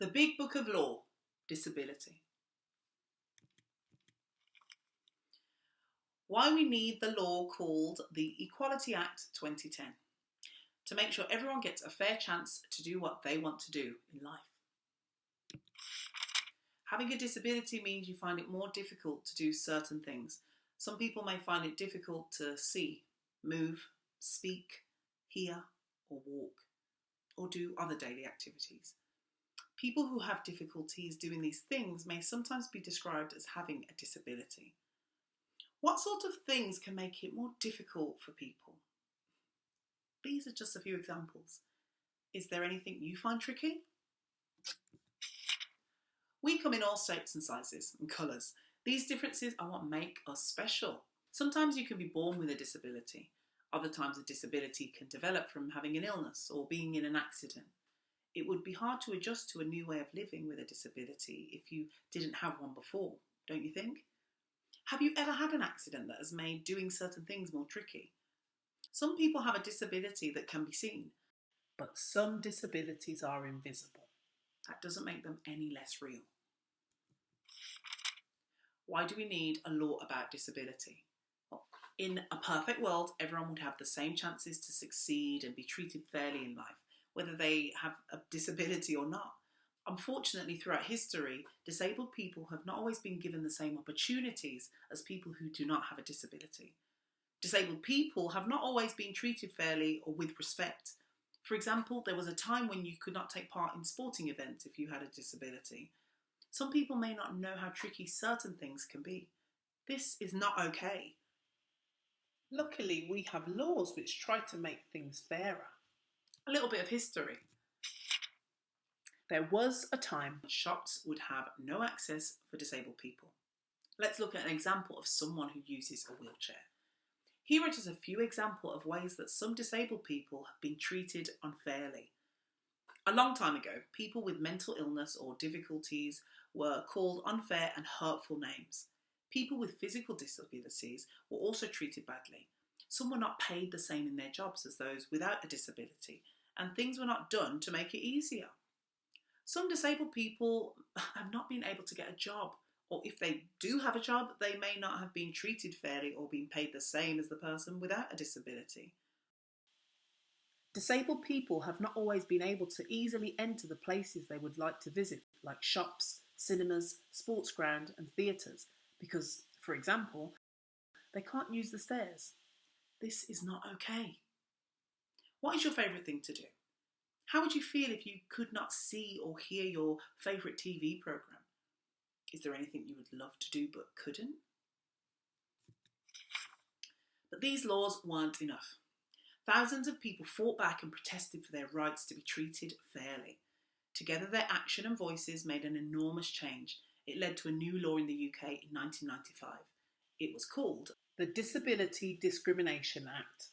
The Big Book of Law, Disability. Why we need the law called the Equality Act 2010. To make sure everyone gets a fair chance to do what they want to do in life. Having a disability means you find it more difficult to do certain things. Some people may find it difficult to see, move, speak, hear, or walk, or do other daily activities. People who have difficulties doing these things may sometimes be described as having a disability. What sort of things can make it more difficult for people? These are just a few examples. Is there anything you find tricky? We come in all shapes and sizes and colours. These differences are what make us special. Sometimes you can be born with a disability. Other times a disability can develop from having an illness or being in an accident. It would be hard to adjust to a new way of living with a disability if you didn't have one before, don't you think? Have you ever had an accident that has made doing certain things more tricky? Some people have a disability that can be seen, but some disabilities are invisible. That doesn't make them any less real. Why do we need a law about disability? Well, in a perfect world, everyone would have the same chances to succeed and be treated fairly in life, whether they have a disability or not. Unfortunately, throughout history, disabled people have not always been given the same opportunities as people who do not have a disability. Disabled people have not always been treated fairly or with respect. For example, there was a time when you could not take part in sporting events if you had a disability. Some people may not know how tricky certain things can be. This is not okay. Luckily, we have laws which try to make things fairer. A little bit of history. There was a time when shops would have no access for disabled people. Let's look at an example of someone who uses a wheelchair. Here are just a few examples of ways that some disabled people have been treated unfairly. A long time ago, people with mental illness or difficulties were called unfair and hurtful names. People with physical disabilities were also treated badly. Some were not paid the same in their jobs as those without a disability, and things were not done to make it easier. Some disabled people have not been able to get a job, or if they do have a job, they may not have been treated fairly or been paid the same as the person without a disability. Disabled people have not always been able to easily enter the places they would like to visit, like shops, cinemas, sports ground and theatres, because, for example, they can't use the stairs. This is not okay. What is your favourite thing to do? How would you feel if you could not see or hear your favourite TV programme? Is there anything you would love to do but couldn't? But these laws weren't enough. Thousands of people fought back and protested for their rights to be treated fairly. Together, their action and voices made an enormous change. It led to a new law in the UK in 1995. It was called the Disability Discrimination Act.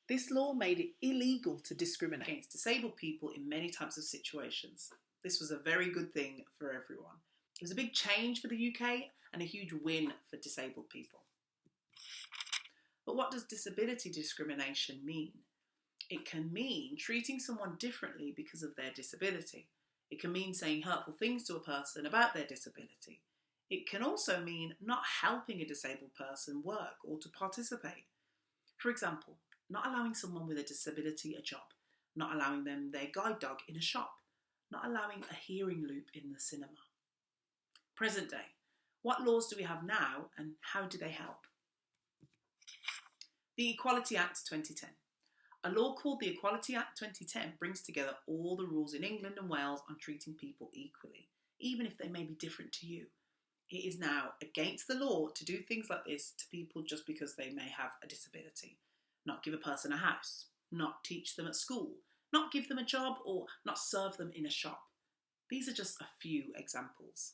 This law made it illegal to discriminate against disabled people in many types of situations. This was a very good thing for everyone. It was a big change for the UK and a huge win for disabled people. But what does disability discrimination mean? It can mean treating someone differently because of their disability. It can mean saying hurtful things to a person about their disability. It can also mean not helping a disabled person work or to participate. For example, not allowing someone with a disability a job, not allowing them their guide dog in a shop, not allowing a hearing loop in the cinema. Present day. What laws do we have now and how do they help? The Equality Act 2010. A law called the Equality Act 2010 brings together all the rules in England and Wales on treating people equally, even if they may be different to you. It is now against the law to do things like this to people just because they may have a disability. Not give a person a house, not teach them at school, not give them a job, or not serve them in a shop. These are just a few examples.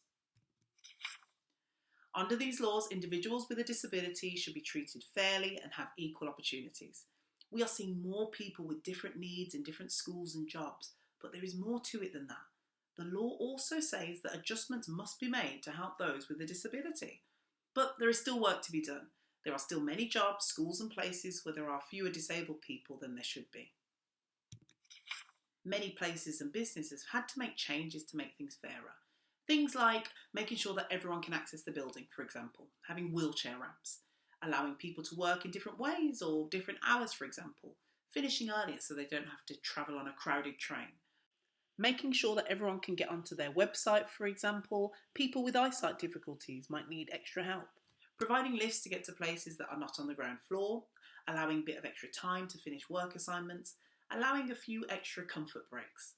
Under these laws, individuals with a disability should be treated fairly and have equal opportunities. We are seeing more people with different needs in different schools and jobs, but there is more to it than that. The law also says that adjustments must be made to help those with a disability. But there is still work to be done. There are still many jobs, schools and places where there are fewer disabled people than there should be. Many places and businesses have had to make changes to make things fairer. Things like making sure that everyone can access the building, for example, having wheelchair ramps, allowing people to work in different ways or different hours, for example, finishing earlier so they don't have to travel on a crowded train, making sure that everyone can get onto their website, for example. People with eyesight difficulties might need extra help. Providing lifts to get to places that are not on the ground floor, allowing a bit of extra time to finish work assignments, allowing a few extra comfort breaks.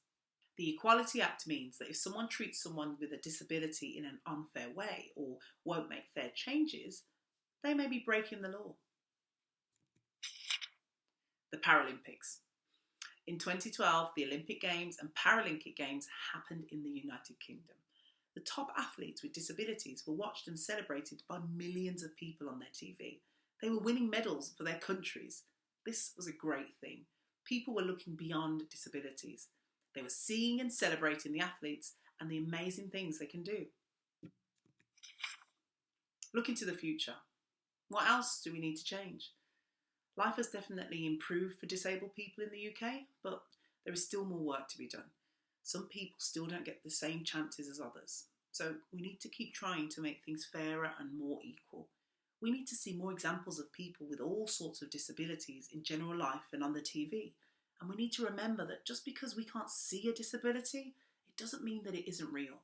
The Equality Act means that if someone treats someone with a disability in an unfair way or won't make fair changes, they may be breaking the law. The Paralympics. In 2012, the Olympic Games and Paralympic Games happened in the United Kingdom. The top athletes with disabilities were watched and celebrated by millions of people on their TV. They were winning medals for their countries. This was a great thing. People were looking beyond disabilities. They were seeing and celebrating the athletes and the amazing things they can do. Looking to the future. What else do we need to change? Life has definitely improved for disabled people in the UK, but there is still more work to be done. Some people still don't get the same chances as others, so we need to keep trying to make things fairer and more equal. We need to see more examples of people with all sorts of disabilities in general life and on the TV, and we need to remember that just because we can't see a disability, it doesn't mean that it isn't real.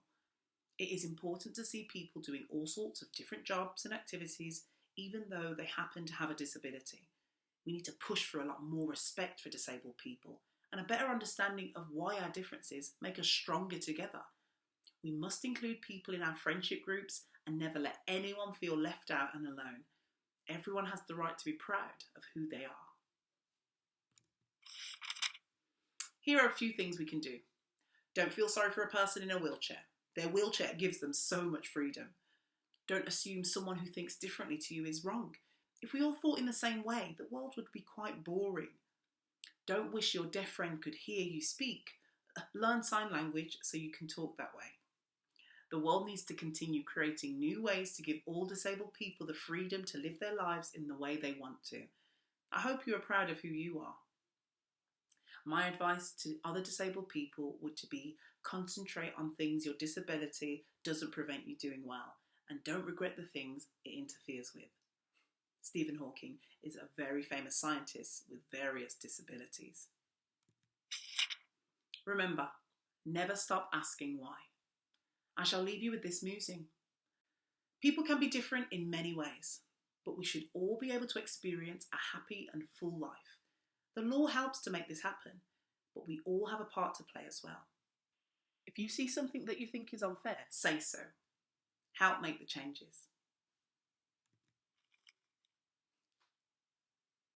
It is important to see people doing all sorts of different jobs and activities, even though they happen to have a disability. We need to push for a lot more respect for disabled people and a better understanding of why our differences make us stronger together. We must include people in our friendship groups and never let anyone feel left out and alone. Everyone has the right to be proud of who they are. Here are a few things we can do. Don't feel sorry for a person in a wheelchair. Their wheelchair gives them so much freedom. Don't assume someone who thinks differently to you is wrong. If we all thought in the same way, the world would be quite boring. Don't wish your deaf friend could hear you speak. Learn sign language so you can talk that way. The world needs to continue creating new ways to give all disabled people the freedom to live their lives in the way they want to. I hope you are proud of who you are. My advice to other disabled people would to be concentrate on things your disability doesn't prevent you doing well, and don't regret the things it interferes with. Stephen Hawking is a very famous scientist with various disabilities. Remember, never stop asking why. I shall leave you with this musing. People can be different in many ways, but we should all be able to experience a happy and full life. The law helps to make this happen, but we all have a part to play as well. If you see something that you think is unfair, say so. Help make the changes.